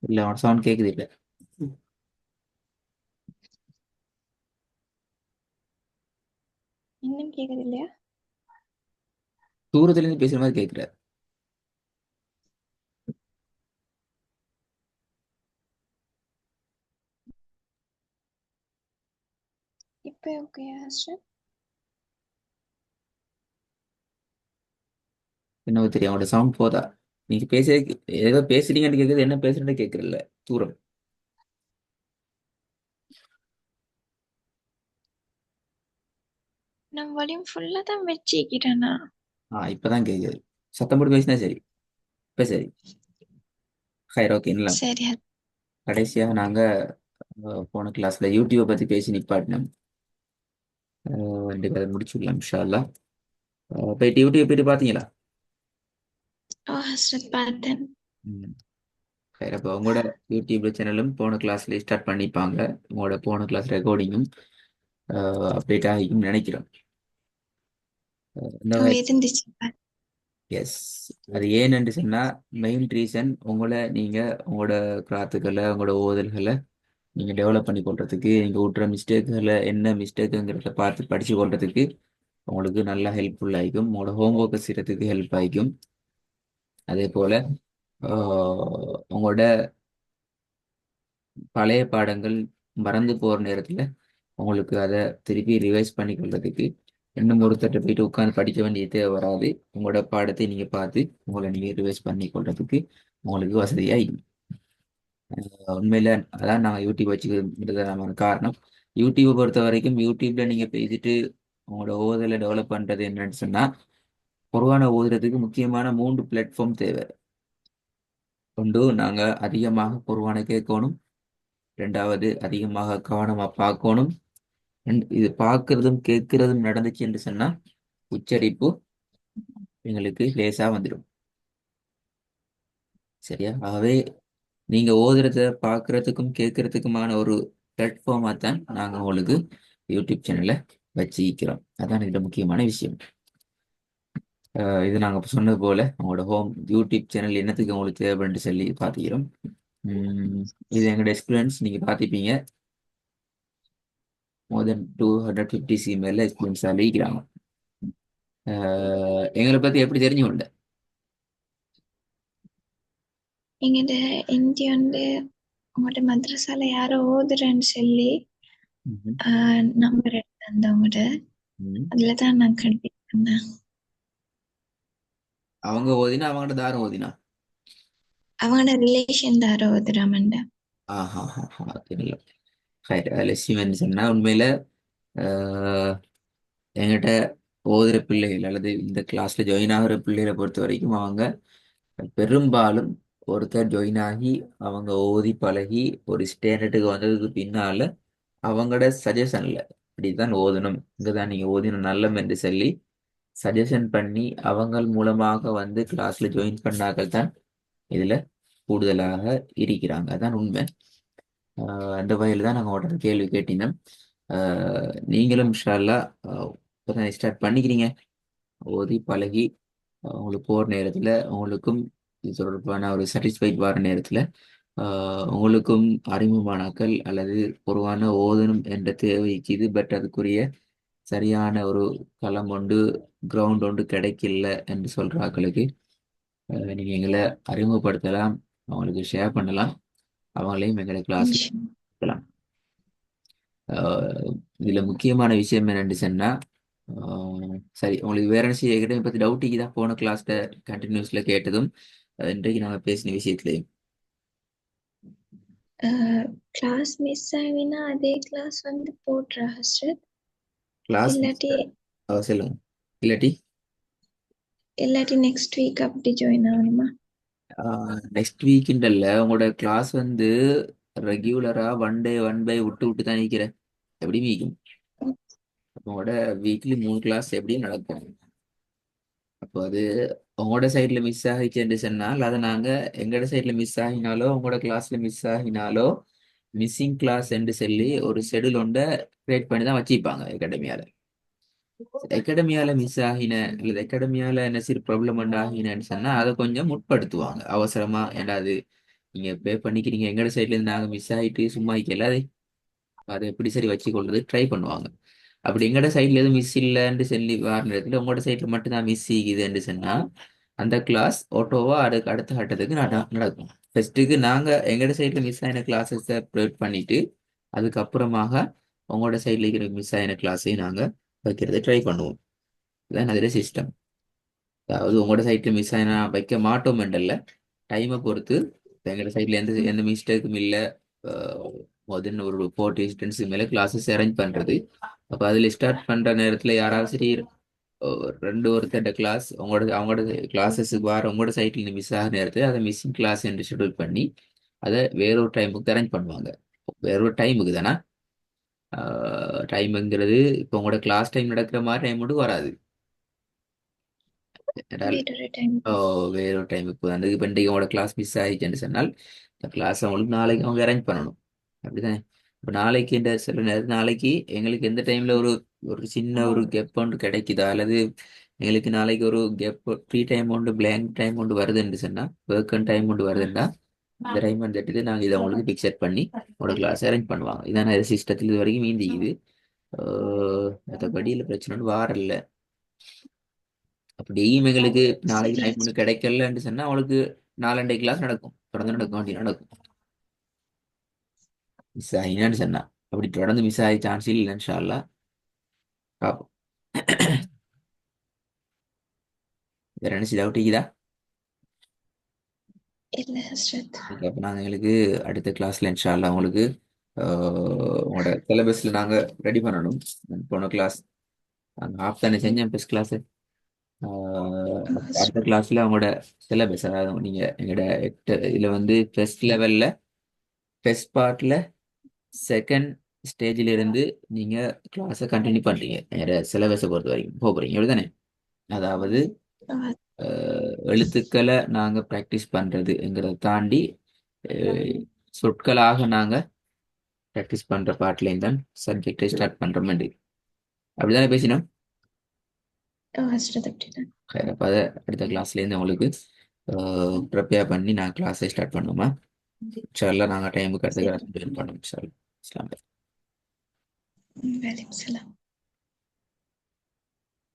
இல்ல அவன் சவுண்ட் கேக்குது இல்ல. இன்னும் கேக்குது இல்லையா? தூரத்துல இருந்து பேசுற மாதிரி கேக்குற. இப்போ ஓகேயா ஹர்ஷத்? என்ன தெரியும் அவனோட சவுண்ட் போதா? நீங்க பேச ஏதோ பேசுறீங்கன்னு கேக்குது, என்ன பேசுறேன்னு கேக்குறல. தூரம். நான் வால்யூம் ஃபுல்லா தான் வச்சுக்கிறேனா? இப்பதான் கேக்குது. சத்தம் போட்டு பேசினா சரி. இப்ப சரி. ஹைர் ஓகே. சரி. கடைசியா நாங்க போன கிளாஸ்ல யூடியூப் பத்தி பேசி நிப்பாட்டினோம். ரெண்டு கதை முடிச்சுடலாம் இன்ஷா அல்லாஹ். போயிட்டு யூடியூப் போயிட்டு பாத்தீங்களா? ஓ ஹர்ஷத் பார்த்தேன். ம். சரி, அப்போ உங்களோட யூடியூப் சேனலும் போன கிளாஸ்ல ஸ்டார்ட் பண்ணிப்பாங்க. உங்களோட போன கிளாஸ் ரெக்கார்டிங்கும் அப்டேட் ஆகிக்கும் நினைக்கிறோம். இந்த ஓ இருந்துச்சு எஸ். அது ஏன்னு சொன்னா மெயின் ரீசன் உங்களோட கிராத்துக்களை உங்களோட ஓதல்களை நீங்க டெவலப் பண்ணி கொள்றதுக்கு, நீங்க விட்டுற மிஸ்டேக்குகளை என்ன மிஸ்டேக்குங்கிறத பார்த்து படிச்சு கொள்றதுக்கு உங்களுக்கு நல்லா ஹெல்ப்ஃபுல் ஆகிக்கும். உங்களோட ஹோம்ஒர்க்கை செய்யறதுக்கு ஹெல்ப் ஆகிக்கும். அதே போல உங்களோட பழைய பாடங்கள் மறந்து போற நேரத்துல உங்களுக்கு அதை திருப்பி ரிவைஸ் பண்ணி கொள்றதுக்கு இன்னும் ஒருத்தட்ட போயிட்டு உட்கார்ந்து படிக்க வேண்டிய தேவை வராது. உங்களோட பாடத்தை நீங்க பார்த்து உங்களை நீங்க ரிவைஸ் பண்ணி கொள்றதுக்கு உங்களுக்கு வசதியா இருக்கும். உண்மையில அதான் நாங்கள் யூடியூப் வச்சுக்கிறதுக்கான காரணம். யூடியூப்பை பொறுத்த வரைக்கும் யூடியூப்ல நீங்க பேசிட்டு உங்களோட ஓதலை டெவலப் பண்றது என்னன்னு சொன்னா, குர்ஆனை ஓதுறதுக்கு முக்கியமான 3 பிளாட்ஃபார்ம் தேவை. ஒன்று, நாங்க அதிகமாக குர்ஆனை கேட்கணும். ரெண்டாவது, அதிகமாக கவனமா பார்க்கணும். இது பார்க்கறதும் கேட்கறதும் நடந்துச்சு என்று சொன்னா உச்சரிப்பு எங்களுக்கு லேசா வந்துடும். சரியா? ஆகவே நீங்க ஓதுறத பார்க்கறதுக்கும் கேட்கறதுக்குமான ஒரு பிளாட்ஃபார்மா தான் நாங்க உங்களுக்கு யூடியூப் சேனலை வச்சிக்கிறோம். அதான் இதுல முக்கியமான விஷயம். இது நாங்க இப்ப சொன்னது போல உங்களோட யூடியூப் சேனல் என்னத்துக்கு உங்களுக்கு தேவைன்னு சொல்லி பார்த்துக்கிறோம். உம் இது எங்களோட எக்ஸ்பீரியன்ஸ் நீங்க பார்த்துப்பீங்க. மோர் தென் 250 மேல எக்ஸ்பீரியன்ஸ் அறிவிக்கிறாங்க. எங்களை பத்தி எப்படி தெரிஞ்சு கொண்ட? எங்கட இந்தி வந்து உங்களோட மദ്രസல யாரோ ஓதுறேன்னு சொல்லி ம்ஹும். நம்பர் எடுத்து வந்தவங்கட ம். அதுல தான் நான் கண்டிப்பா பண்ணேன். அவங்க ஓதினா அவங்கள்ட்ட தாரம் ஓதினா. அவங்களோட ரிலேஷன் தான் யாரோ ஓதுறாமண்ட. ஆஹா. தெரியல. லட்சியம் சொன்னா உண்மையில ஆஹ், என்கிட்ட ஓதுற பிள்ளைகள் அல்லது இந்த கிளாஸ்ல ஜாயின் ஆகுற பிள்ளைகளை பொறுத்த வரைக்கும் அவங்க பெரும்பாலும் ஒருத்தர் ஜாயின் ஆகி அவங்க ஓதி பழகி ஒரு ஸ்டேண்டர்டுக்கு வந்ததுக்கு பின்னால அவங்களோட சஜஷன்ல இப்படித்தான் ஓதணும், இங்கதான் நீங்க ஓதினும் நல்லம் என்று சொல்லி சஜஷன் பண்ணி அவங்கள் மூலமாக வந்து கிளாஸ்ல ஜாயின் பண்ணார்கள் தான் இதுல கூடுதலாக இருக்கிறாங்க. அதான் உண்மை. அந்த வகையில் தான் நாங்கள் உடனே கேள்வி கேட்டினோம். நீங்களும் இன்ஷா அல்லாஹ் இப்பதான் ஸ்டார்ட் பண்ணிக்கிறீங்க. ஓதி பழகி உங்களுக்கு போகிற நேரத்தில் உங்களுக்கும் இது தொடர்பான ஒரு சாட்டிஸ்ஃபைட் வர நேரத்தில் உங்களுக்கும் அறிமுகமானாக்கள் அல்லது பொதுவான ஓதணும் என்ற தேவைக்கு இது பட் அதுக்குரிய சரியான ஒரு களம் ஒன்று கிரவுண்ட் ஒன்று கிடைக்கல என்று சொல்ற ஆட்களுக்கு நீங்கள் எங்களை அறிமுகப்படுத்தலாம், அவங்களுக்கு ஷேர் பண்ணலாம், அவங்களையும் எங்களை கிளாஸில் இன்ஷா சேர்க்கலாம். இதுல முக்கியமான விஷயம் என்னன்னு சொன்னா சரி, உங்களுக்கு வேற என்ன செய்ய பத்தி டவுட்டிக்கு தான் போன கிளாஸ்ல கண்டினியூஸ்ல கேட்டதும் இன்றைக்கு நாங்க பேசின விஷயத்துலயும் கிளாஸ் மிஸ் ஆகினா அதே கிளாஸ் வந்து போடுற ஹஸ்ரத். கிளாஸ் இல்லாட்டி சொல்லுங்க. இல்லாட்டி இல்லாட்டி நெக்ஸ்ட் வீக் அப்படி ஜாயின் ஆகணுமா? நெக்ஸ்ட் வீக்குண்டல்ல உங்களோட கிளாஸ் வந்து ரெகுலரா ஒன் பை விட்டு விட்டு தான் நிற்கிறேன். எப்படி வீக்கும் உங்களோட வீக்லி 3 கிளாஸ் எப்படி நடக்கும்? அப்போ அது உங்களோட சைட்ல மிஸ் ஆகிச்சுன்னு சொன்னால் அதை நாங்க எங்களோட சைட்ல மிஸ் ஆகினாலோ உங்களோட கிளாஸ்ல மிஸ் ஆகினாலோ மிஸ்ஸிங் கிளாஸ் என்று சொல்லி ஒரு ஷெடியூல் ஒன்றை கிரியேட் பண்ணி தான் வச்சிருப்பாங்க அகாடமியால. அகாடமியால மிஸ் ஆகின அல்லது அகாடமியால என்ன சரி ப்ராப்ளம் ஆகினேன்னு சொன்னா அதை கொஞ்சம் முற்படுத்துவாங்க அவசரமா. ஏண்டாது நீங்க பே பண்ணிக்கிறீங்க எங்கட சைட்ல இருந்து நாங்க மிஸ் ஆயிட்டு சும்மா இருக்கல அதை எப்படி சரி வச்சு கொள்றது ட்ரை பண்ணுவாங்க. அப்படி எங்கட சைட்ல எதுவும் மிஸ் இல்லைன்னு சொல்லி வர நேரத்தில் உங்களோட சைட்ல மட்டும் தான் மிஸ் இருக்குதுன்னு சொன்னா அந்த கிளாஸ் ஆட்டோவா அடுத்த கட்டத்துக்கு நடக்கும். ஃபர்ஸ்ட்டுக்கு நாங்க எங்கட சைட்ல மிஸ் ஆன கிளாஸஸை ப்ரொவைட் பண்ணிட்டு அதுக்கப்புறமாக உங்களோட சைட்ல இருக்கிற மிஸ் ஆன கிளாஸையும் நாங்க வைக்கிறது ட்ரை பண்ணுவோம். இதான் அதில் சிஸ்டம். அதாவது உங்களோட சைட்ல மிஸ் ஆனா வைக்க மாட்டோம் மெண்டல்ல டைமை பொறுத்து எங்களோட சைட்ல எந்த எந்த மிஸ்டேக்கும் இல்லை. முதல்ல ஒரு 40 ஸ்டூடெண்ட்ஸுக்கு மேலே கிளாஸஸ் அரேஞ்ச் பண்ணுறது. அப்போ அதில் ஸ்டார்ட் பண்ணுற நேரத்தில் யாராவது சரி ரெண்டு ஒருத்தர் கிளாஸ் அவங்களோட கிளாஸஸுக்கு வர உங்களோட சைட்ல மிஸ் ஆகிற நேரத்தில் அதை மிஸ்ஸிங் கிளாஸ் என்று ஷெட்யூல் பண்ணி அதை வேறொரு டைமுக்கு அரேஞ்ச் பண்ணுவாங்க. வேறொரு டைமுக்கு தானே டைமுங்கிறது இப்போ உங்களோட கிளாஸ் டைம் நடக்கிற மாதிரி டைம் மட்டும் வராது. வேறொரு டைம். ஓ, வேற ஒரு டைமுக்கு வந்து இப்போ இன்றைக்கு உங்களோட கிளாஸ் மிஸ் ஆயிடுச்சுன்னு சொன்னால் இந்த கிளாஸ் அவங்களுக்கு நாளைக்கு அவங்க அரேஞ்ச் பண்ணணும். அப்படிதானே? இப்போ நாளைக்கு இந்த சில நேரம் நாளைக்கு எங்களுக்கு எந்த டைம்ல ஒரு ஒரு சின்ன ஒரு கேப் ஒன்று கிடைக்குதா அல்லது எங்களுக்கு நாளைக்கு ஒரு கேப் ஃப்ரீ டைம் ஒன்று பிளாங்க் டைம் ஒன்று வருதுன்னு சொன்னால் ஒர்க் டைம் ஒன்று வருதுன்னா இந்த டைம் வந்துட்டு நாங்கள் இதை அவங்களுக்கு பிக்சர் பண்ணி உங்களோட கிளாஸ் அரேஞ்ச் பண்ணுவாங்க. இதான் சிஸ்டத்தில் இது வரைக்கும் மீந்திக்குது. மற்றபடி இல்லை பிரச்சனை ஒன்றும் வாரல்ல. அப்படியும் எங்களுக்கு நாளைக்கு சரி டைம் ஒன்று கிடைக்கலன்னு சொன்னா அவளுக்கு நாலண்டை கிளாஸ் நடக்கும், தொடர்ந்து நடக்கும், வண்டி நடக்கும். மிஸ் ஆகினான்னு சொன்னா அப்படி தொடர்ந்து மிஸ் ஆகி சான்ஸ் இல்லை இன்ஷா அல்லாஹ். பார்ப்போம். வேற என்ன டவுட் இருக்குதா? இல்ல ஹஸ்ரத். ஓகே, அப்போ நாங்கள் எங்களுக்கு அடுத்த கிளாஸ்ல இன்ஷா அல்லாஹ் உங்களுக்கு உங்களோட சிலபஸ்ல நாங்க ரெடி பண்ணணும். போன கிளாஸ் நாங்கள் ஹாஃப் தானே செஞ்சேன் ஃபர்ஸ்ட் கிளாஸ். அடுத்த ஹஸ்ரத். கிளாஸ்ல அவங்களோட சிலபஸ் அதாவது நீங்க எங்களோட இதுல வந்து ஃபர்ஸ்ட் லெவல்ல ஃபர்ஸ்ட் பார்ட்ல செகண்ட் ஸ்டேஜில் இருந்து நீங்க கிளாஸை கண்டினியூ பண்றீங்க. வேற சிலபஸை பொறுத்த வரைக்கும் போறீங்க அப்படிதானே? அதாவது எழுத்துக்களை நாங்க ப்ராக்டிஸ் பண்றதுங்கிறத தாண்டி அஹ், சொற்களாக நாங்க ப்ராக்டிஸ் பண்ற பாட்டுலேயும் தான் சப்ஜெக்டை ஸ்டார்ட் பண்ற மாதிரி அப்படிதானே பேசினோம். ஹஸ்ரத் அப்படிதான். சரி, அப்ப அதை அடுத்த கிளாஸ்ல இருந்து உங்களுக்கு ப்ரிப்பேர் பண்ணி நான் கிளாஸை ஸ்டார்ட் பண்ணுவோமா? இன்ஷால்லா நாங்க டைமுக்கு அடுத்த சரி. கிளாஸ் ஜாயின் பண்ணோம். இன்ஷால்லா. அஸ்ஸலாமு அலைக்கும். வலைக்கும் சலாம்.